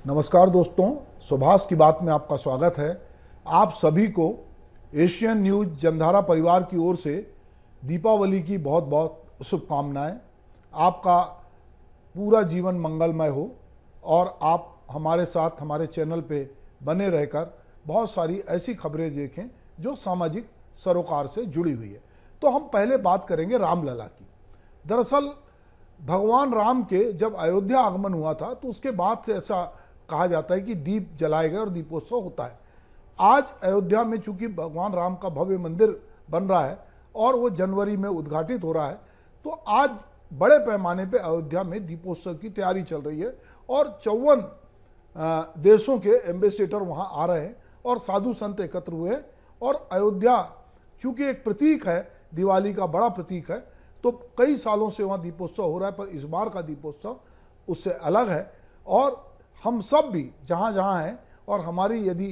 नमस्कार दोस्तों, सुभाष की बात में आपका स्वागत है। आप सभी को एशियन न्यूज जनधारा परिवार की ओर से दीपावली की बहुत बहुत शुभकामनाएं। आपका पूरा जीवन मंगलमय हो और आप हमारे साथ हमारे चैनल पे बने रहकर बहुत सारी ऐसी खबरें देखें जो सामाजिक सरोकार से जुड़ी हुई है। तो हम पहले बात करेंगे रामलला की। दरअसल भगवान राम के जब अयोध्या आगमन हुआ था तो उसके बाद से ऐसा कहा जाता है कि दीप जलाए गए और दीपोत्सव होता है। आज अयोध्या में चूंकि भगवान राम का भव्य मंदिर बन रहा है और वो जनवरी में उद्घाटित हो रहा है, तो आज बड़े पैमाने पे अयोध्या में दीपोत्सव की तैयारी चल रही है और 54 देशों के एम्बेसडर वहाँ आ रहे हैं और साधु संत एकत्र हुए हैं। और अयोध्या चूंकि एक प्रतीक है, दिवाली का बड़ा प्रतीक है, तो कई सालों से वहाँ दीपोत्सव हो रहा है, पर इस बार का दीपोत्सव उससे अलग है। और हम सब भी जहाँ जहाँ हैं और हमारी यदि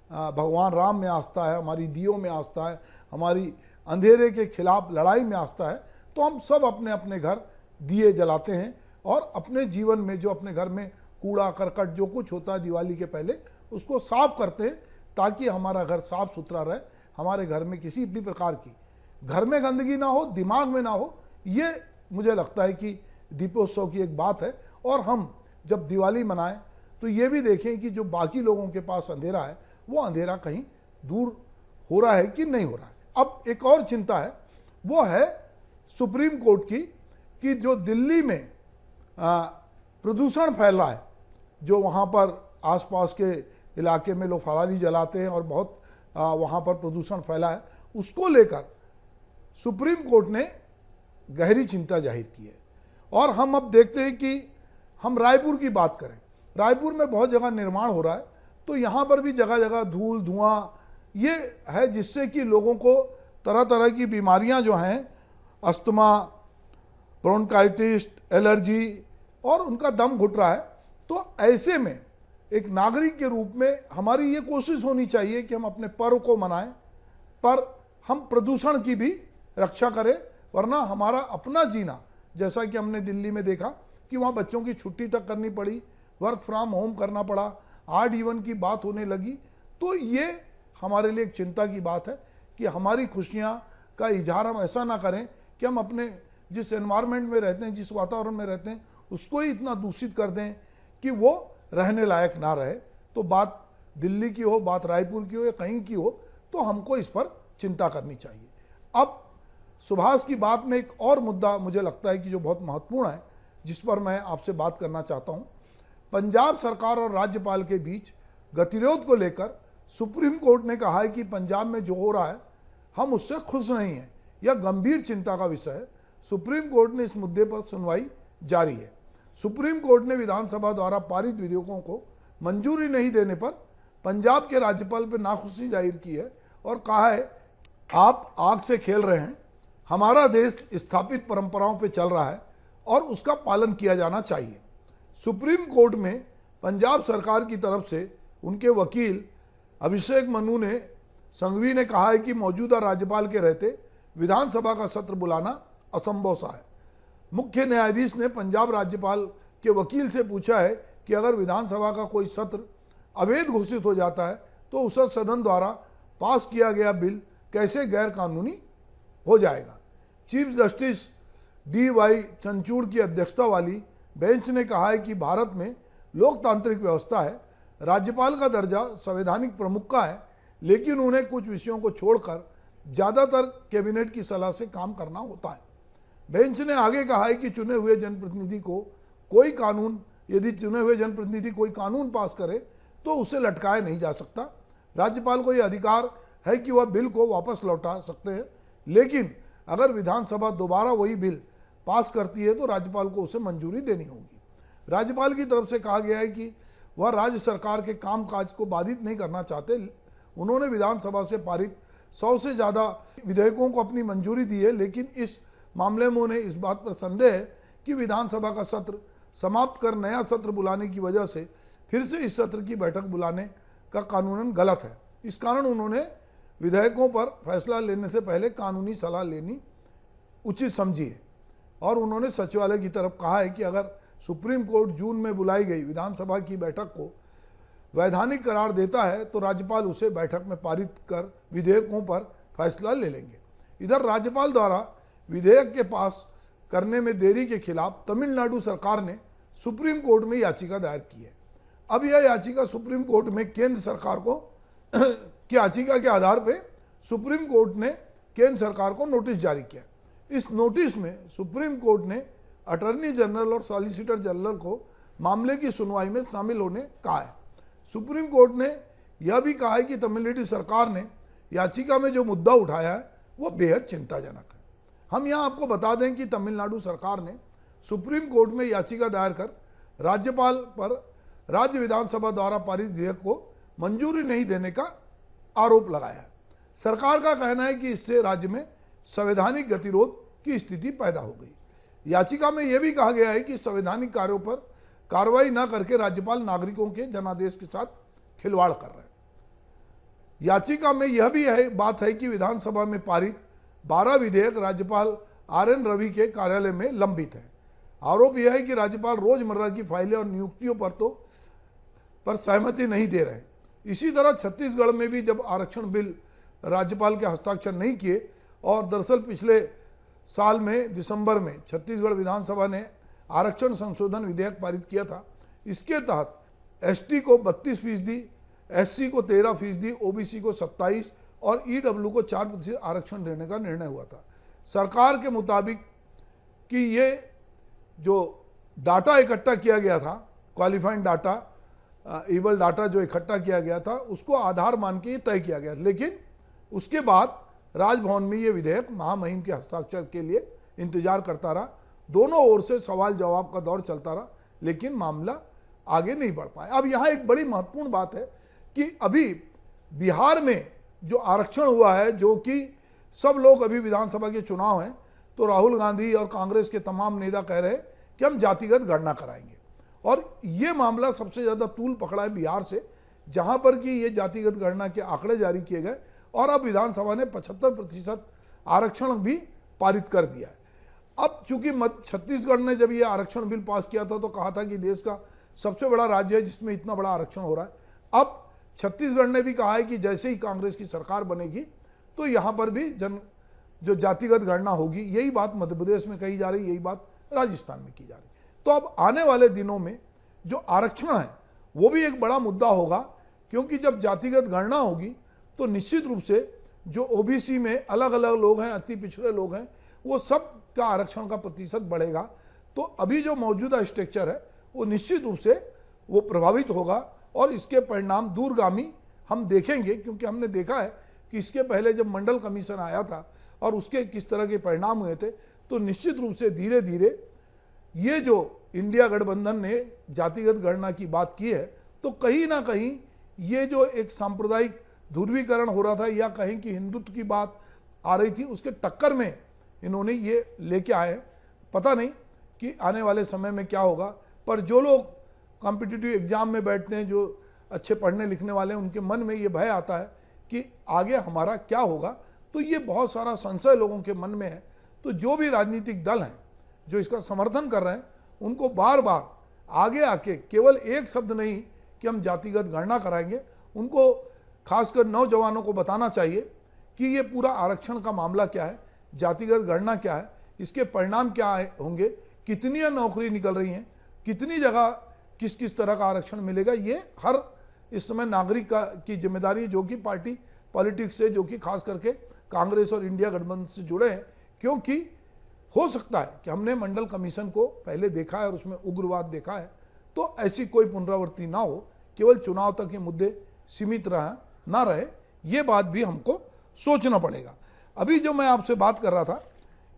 भगवान राम में आस्था है, हमारी दियों में आस्था है, हमारी अंधेरे के खिलाफ लड़ाई में आस्था है, तो हम सब अपने अपने घर दिए जलाते हैं और अपने जीवन में जो अपने घर में कूड़ा करकट जो कुछ होता है दिवाली के पहले उसको साफ करते हैं ताकि हमारा घर साफ सुथरा रहे, हमारे घर में किसी भी प्रकार की घर में गंदगी ना हो, दिमाग में ना हो। ये मुझे लगता है कि दीपोत्सव की एक बात है। और हम जब दिवाली मनाएं तो ये भी देखें कि जो बाकी लोगों के पास अंधेरा है वो अंधेरा कहीं दूर हो रहा है कि नहीं हो रहा है। अब एक और चिंता है, वो है सुप्रीम कोर्ट की कि जो दिल्ली में प्रदूषण फैल रहा है, जो वहाँ पर आसपास के इलाके में लोग फरारी जलाते हैं और बहुत वहाँ पर प्रदूषण फैला है, उसको लेकर सुप्रीम कोर्ट ने गहरी चिंता जाहिर की है। और हम अब देखते हैं कि हम रायपुर की बात करें, रायपुर में बहुत जगह निर्माण हो रहा है, तो यहाँ पर भी जगह जगह धूल धुआं ये है, जिससे कि लोगों को तरह तरह की बीमारियाँ जो हैं, अस्थमा, ब्रोंकाइटिस, एलर्जी, और उनका दम घुट रहा है। तो ऐसे में एक नागरिक के रूप में हमारी ये कोशिश होनी चाहिए कि हम अपने पर्व को मनाएं, पर हम प्रदूषण की भी रक्षा करें, वरना हमारा अपना जीना, जैसा कि हमने दिल्ली में देखा कि वहाँ बच्चों की छुट्टी तक करनी पड़ी, वर्क फ्रॉम होम करना पड़ा, आड इवन की बात होने लगी। तो ये हमारे लिए एक चिंता की बात है कि हमारी खुशियाँ का इजहार हम ऐसा ना करें कि हम अपने जिस एनवायरनमेंट में रहते हैं, जिस वातावरण में रहते हैं, उसको ही इतना दूषित कर दें कि वो रहने लायक ना रहे। तो बात दिल्ली की हो, बात रायपुर की हो या कहीं की हो, तो हमको इस पर चिंता करनी चाहिए। अब सुभाष की बात में एक और मुद्दा मुझे लगता है कि जो बहुत महत्वपूर्ण है, जिस पर मैं आपसे बात करना चाहता हूँ। पंजाब सरकार और राज्यपाल के बीच गतिरोध को लेकर सुप्रीम कोर्ट ने कहा है कि पंजाब में जो हो रहा है हम उससे खुश नहीं हैं, यह गंभीर चिंता का विषय है। सुप्रीम कोर्ट ने इस मुद्दे पर सुनवाई जारी है। सुप्रीम कोर्ट ने विधानसभा द्वारा पारित विधेयकों को मंजूरी नहीं देने पर पंजाब के राज्यपाल पर नाखुशी जाहिर की है और कहा है, आप आग से खेल रहे हैं, हमारा देश स्थापित परंपराओं पर चल रहा है और उसका पालन किया जाना चाहिए। सुप्रीम कोर्ट में पंजाब सरकार की तरफ से उनके वकील अभिषेक मनु संघवी ने कहा है कि मौजूदा राज्यपाल के रहते विधानसभा का सत्र बुलाना असंभव सा है। मुख्य न्यायाधीश ने पंजाब राज्यपाल के वकील से पूछा है कि अगर विधानसभा का कोई सत्र अवैध घोषित हो जाता है तो उस सदन द्वारा पास किया गया बिल कैसे गैर कानूनी हो जाएगा। चीफ जस्टिस DY चंचूड़ की अध्यक्षता वाली बेंच ने कहा है कि भारत में लोकतांत्रिक व्यवस्था है, राज्यपाल का दर्जा संवैधानिक प्रमुख का है, लेकिन उन्हें कुछ विषयों को छोड़कर ज़्यादातर कैबिनेट की सलाह से काम करना होता है। बेंच ने आगे कहा है कि चुने हुए जनप्रतिनिधि कोई कानून पास करे तो उसे लटकाया नहीं जा सकता। राज्यपाल को यह अधिकार है कि वह बिल को वापस लौटा सकते हैं, लेकिन अगर विधानसभा दोबारा वही बिल पास करती है तो राज्यपाल को उसे मंजूरी देनी होगी। राज्यपाल की तरफ से कहा गया है कि वह राज्य सरकार के कामकाज को बाधित नहीं करना चाहते। उन्होंने विधानसभा से पारित 100 से ज़्यादा विधेयकों को अपनी मंजूरी दी है, लेकिन इस मामले में उन्हें इस बात पर संदेह है कि विधानसभा का सत्र समाप्त कर नया सत्र बुलाने की वजह से फिर से इस सत्र की बैठक बुलाने का कानूनन गलत है। इस कारण उन्होंने विधेयकों पर फैसला लेने से पहले कानूनी सलाह लेनी उचित समझी है और उन्होंने सचिवालय की तरफ कहा है कि अगर सुप्रीम कोर्ट जून में बुलाई गई विधानसभा की बैठक को वैधानिक करार देता है तो राज्यपाल उसे बैठक में पारित कर विधेयकों पर फैसला ले लेंगे। इधर राज्यपाल द्वारा विधेयक के पास करने में देरी के खिलाफ तमिलनाडु सरकार ने सुप्रीम कोर्ट में याचिका दायर की है। अब यह याचिका सुप्रीम कोर्ट में केंद्र सरकार को की याचिका के आधार पर सुप्रीम कोर्ट ने केंद्र सरकार को नोटिस जारी किया। इस नोटिस में सुप्रीम कोर्ट ने अटॉर्नी जनरल और सॉलिसिटर जनरल को मामले की सुनवाई में शामिल होने कहा है। सुप्रीम कोर्ट ने यह भी कहा है कि तमिलनाडु सरकार ने याचिका में जो मुद्दा उठाया है वो बेहद चिंताजनक है। हम यहाँ आपको बता दें कि तमिलनाडु सरकार ने सुप्रीम कोर्ट में याचिका दायर कर राज्यपाल पर राज्य विधानसभा द्वारा पारित विधेयक को मंजूरी नहीं देने का आरोप लगाया है। सरकार का कहना है कि इससे राज्य में संवैधानिक गतिरोध की स्थिति पैदा हो गई। याचिका में यह भी कहा गया है कि संवैधानिक कार्यों पर कार्रवाई न करके राज्यपाल नागरिकों के जनादेश के साथ खिलवाड़ कर रहे हैं। याचिका में यह भी बात है कि विधानसभा में पारित 12 विधेयक राज्यपाल RN रवि के कार्यालय में लंबित है। आरोप यह है कि राज्यपाल रोजमर्रा की फाइलें और नियुक्तियों पर सहमति नहीं दे रहे। इसी तरह छत्तीसगढ़ में भी जब आरक्षण बिल राज्यपाल के हस्ताक्षर नहीं किए और दरअसल पिछले साल में दिसंबर में छत्तीसगढ़ विधानसभा ने आरक्षण संशोधन विधेयक पारित किया था। इसके तहत ST को 32%, SC को 13%, OBC को 27% और EW को 4% आरक्षण देने का निर्णय हुआ था। सरकार के मुताबिक कि ये जो डाटा इकट्ठा किया गया था, क्वालिफाइंग डाटा, एबल डाटा जो इकट्ठा किया गया था, उसको आधार मान के ये तय किया गया। लेकिन उसके बाद राजभवन में ये विधेयक महामहिम के हस्ताक्षर के लिए इंतजार करता रहा। दोनों ओर से सवाल जवाब का दौर चलता रहा, लेकिन मामला आगे नहीं बढ़ पाया। अब यहाँ एक बड़ी महत्वपूर्ण बात है कि अभी बिहार में जो आरक्षण हुआ है, जो कि सब लोग अभी विधानसभा के चुनाव हैं, तो राहुल गांधी और कांग्रेस के तमाम नेता कह रहे हैं कि हम जातिगत गणना कराएंगे। और ये मामला सबसे ज़्यादा तूल पकड़ा है बिहार से, जहाँ पर कि ये जातिगत गणना के आंकड़े जारी किए गए और अब विधानसभा ने 75% आरक्षण भी पारित कर दिया है। अब चूंकि छत्तीसगढ़ ने जब ये आरक्षण बिल पास किया था तो कहा था कि देश का सबसे बड़ा राज्य है जिसमें इतना बड़ा आरक्षण हो रहा है। अब छत्तीसगढ़ ने भी कहा है कि जैसे ही कांग्रेस की सरकार बनेगी तो यहाँ पर भी जो जातिगत गणना होगी। यही बात मध्य प्रदेश में कही जा रही, यही बात राजस्थान में की जा रही। तो अब आने वाले दिनों में जो आरक्षण है वो भी एक बड़ा मुद्दा होगा, क्योंकि जब जातिगत गणना होगी तो निश्चित रूप से जो OBC में अलग अलग लोग हैं, अति पिछड़े लोग हैं, वो सब का आरक्षण का प्रतिशत बढ़ेगा। तो अभी जो मौजूदा स्ट्रक्चर है वो निश्चित रूप से वो प्रभावित होगा और इसके परिणाम दूरगामी हम देखेंगे, क्योंकि हमने देखा है कि इसके पहले जब मंडल कमीशन आया था और उसके किस तरह के परिणाम हुए थे, तो निश्चित रूप से धीरे धीरे ये जो इंडिया गठबंधन ने जातिगत गणना की बात की है, तो कहीं ना कहीं ये जो एक सांप्रदायिक ध्रुवीकरण हो रहा था या कहीं कि हिंदुत्व की बात आ रही थी, उसके टक्कर में इन्होंने ये लेके आए हैं। पता नहीं कि आने वाले समय में क्या होगा, पर जो लोग कॉम्पिटिटिव एग्जाम में बैठते हैं, जो अच्छे पढ़ने लिखने वाले हैं, उनके मन में ये भय आता है कि आगे हमारा क्या होगा। तो ये बहुत सारा संशय लोगों के मन में है। तो जो भी राजनीतिक दल हैं जो इसका समर्थन कर रहे हैं, उनको बार बार आगे आके केवल एक शब्द नहीं कि हम जातिगत गणना कराएंगे, उनको खासकर नौजवानों को बताना चाहिए कि ये पूरा आरक्षण का मामला क्या है, जातिगत गणना क्या है, इसके परिणाम क्या होंगे, कितनी नौकरी निकल रही हैं, कितनी जगह किस किस तरह का आरक्षण मिलेगा। ये हर इस समय नागरिक की जिम्मेदारी है, जो कि पार्टी पॉलिटिक्स से, जो कि खास करके कांग्रेस और इंडिया गठबंधन से जुड़े हैं। क्योंकि हो सकता है कि हमने मंडल कमीशन को पहले देखा है और उसमें उग्रवाद देखा है, तो ऐसी कोई पुनरावृत्ति ना हो, केवल चुनाव तक ये मुद्दे सीमित ना रहे, ये बात भी हमको सोचना पड़ेगा। अभी जो मैं आपसे बात कर रहा था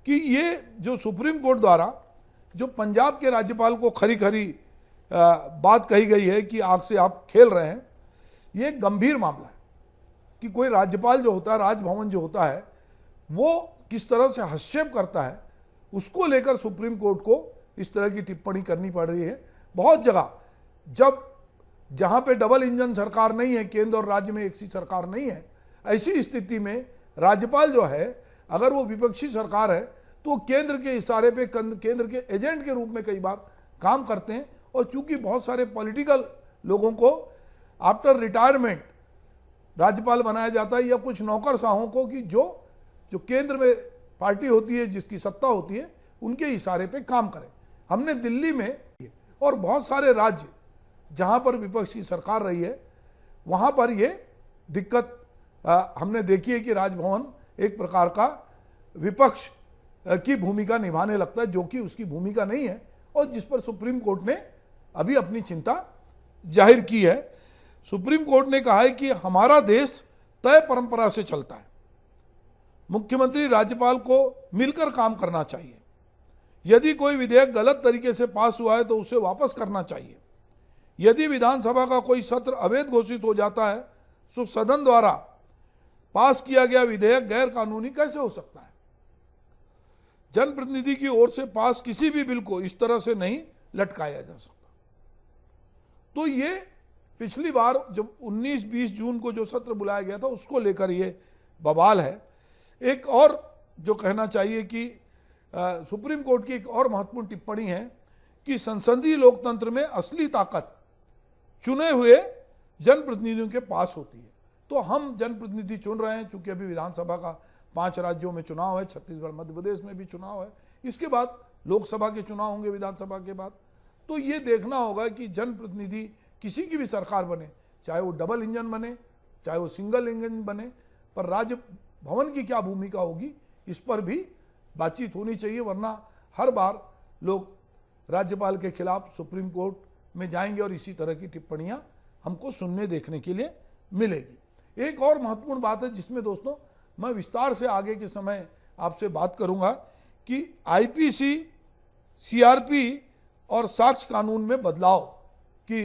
कि ये जो सुप्रीम कोर्ट द्वारा जो पंजाब के राज्यपाल को खरी खरी बात कही गई है कि आग से आप खेल रहे हैं, ये एक गंभीर मामला है कि कोई राज्यपाल जो होता है, राजभवन जो होता है, वो किस तरह से हस्तक्षेप करता है, उसको लेकर सुप्रीम कोर्ट को इस तरह की टिप्पणी करनी पड़ रही है। बहुत जगह जहाँ पे डबल इंजन सरकार नहीं है, केंद्र और राज्य में एक सी सरकार नहीं है, ऐसी स्थिति में राज्यपाल जो है, अगर वो विपक्षी सरकार है तो केंद्र के इशारे पे केंद्र के एजेंट के रूप में कई बार काम करते हैं। और चूंकि बहुत सारे पॉलिटिकल लोगों को आफ्टर रिटायरमेंट राज्यपाल बनाया जाता है, या कुछ नौकरशाहों को कि जो केंद्र में पार्टी होती है, जिसकी सत्ता होती है, उनके इशारे पे काम करें। हमने दिल्ली में और बहुत सारे राज्य जहां पर विपक्ष की सरकार रही है, वहां पर ये दिक्कत हमने देखी है कि राजभवन एक प्रकार का विपक्ष की भूमिका निभाने लगता है, जो कि उसकी भूमिका नहीं है, और जिस पर सुप्रीम कोर्ट ने अभी अपनी चिंता जाहिर की है। सुप्रीम कोर्ट ने कहा है कि हमारा देश तय परंपरा से चलता है, मुख्यमंत्री राज्यपाल को मिलकर काम करना चाहिए। यदि कोई विधेयक गलत तरीके से पास हुआ है तो उसे वापस करना चाहिए। यदि विधानसभा का कोई सत्र अवैध घोषित हो जाता है तो सदन द्वारा पास किया गया विधेयक गैर कानूनी कैसे हो सकता है? जनप्रतिनिधि की ओर से पास किसी भी बिल को इस तरह से नहीं लटकाया जा सकता। तो ये पिछली बार जब 19-20 जून को जो सत्र बुलाया गया था, उसको लेकर ये बवाल है। एक और जो कहना चाहिए कि सुप्रीम कोर्ट की एक और महत्वपूर्ण टिप्पणी है कि संसदीय लोकतंत्र में असली ताकत चुने हुए जनप्रतिनिधियों के पास होती है। तो हम जनप्रतिनिधि चुन रहे हैं, चूंकि अभी विधानसभा का 5 राज्यों में चुनाव है, छत्तीसगढ़ मध्य प्रदेश में भी चुनाव है, इसके बाद लोकसभा के चुनाव होंगे विधानसभा के बाद। तो ये देखना होगा कि जनप्रतिनिधि किसी की भी सरकार बने, चाहे वो डबल इंजन बने, चाहे वो सिंगल इंजन बने, पर राज्य भवन की क्या भूमिका होगी, इस पर भी बातचीत होनी चाहिए। वरना हर बार लोग राज्यपाल के खिलाफ सुप्रीम कोर्ट में जाएंगे और इसी तरह की टिप्पणियां हमको सुनने देखने के लिए मिलेगी। एक और महत्वपूर्ण बात है जिसमें दोस्तों मैं विस्तार से आगे के समय आपसे बात करूंगा कि आईपीसी, सीआरपी और साक्ष्य कानून में बदलाव की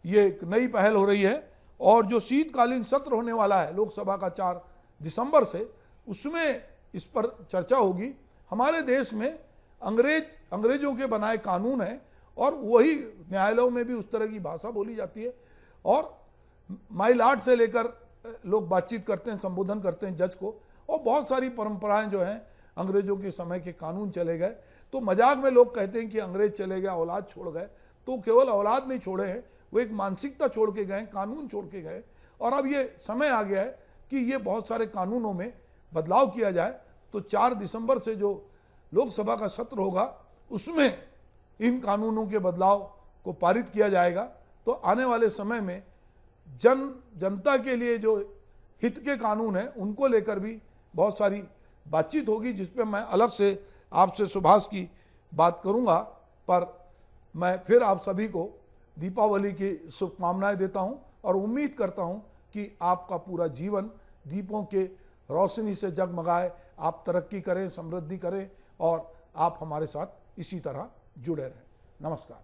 ये एक नई पहल हो रही है, और जो शीतकालीन सत्र होने वाला है लोकसभा का 4 दिसंबर से, उसमें इस पर चर्चा होगी। हमारे देश में अंग्रेजों के बनाए कानून हैं और वही न्यायालयों में भी उस तरह की भाषा बोली जाती है, और माई लॉर्ड से लेकर लोग बातचीत करते हैं, संबोधन करते हैं जज को, और बहुत सारी परंपराएं जो हैं अंग्रेजों के समय के कानून चले गए। तो मजाक में लोग कहते हैं कि अंग्रेज चले गए, औलाद छोड़ गए। तो केवल औलाद नहीं छोड़े हैं, वो एक मानसिकता छोड़ के गए, कानून छोड़ के गए, और अब ये समय आ गया है कि ये बहुत सारे कानूनों में बदलाव किया जाए। तो 4 दिसंबर से जो लोकसभा का सत्र होगा उसमें इन कानूनों के बदलाव को पारित किया जाएगा। तो आने वाले समय में जनता के लिए जो हित के कानून हैं उनको लेकर भी बहुत सारी बातचीत होगी, जिस पे मैं अलग से आपसे सुभाष की बात करूंगा। पर मैं फिर आप सभी को दीपावली की शुभकामनाएं देता हूं और उम्मीद करता हूं कि आपका पूरा जीवन दीपों के रोशनी से जगमगाए, आप तरक्की करें, समृद्धि करें, और आप हमारे साथ इसी तरह जुड़े रहें। नमस्कार।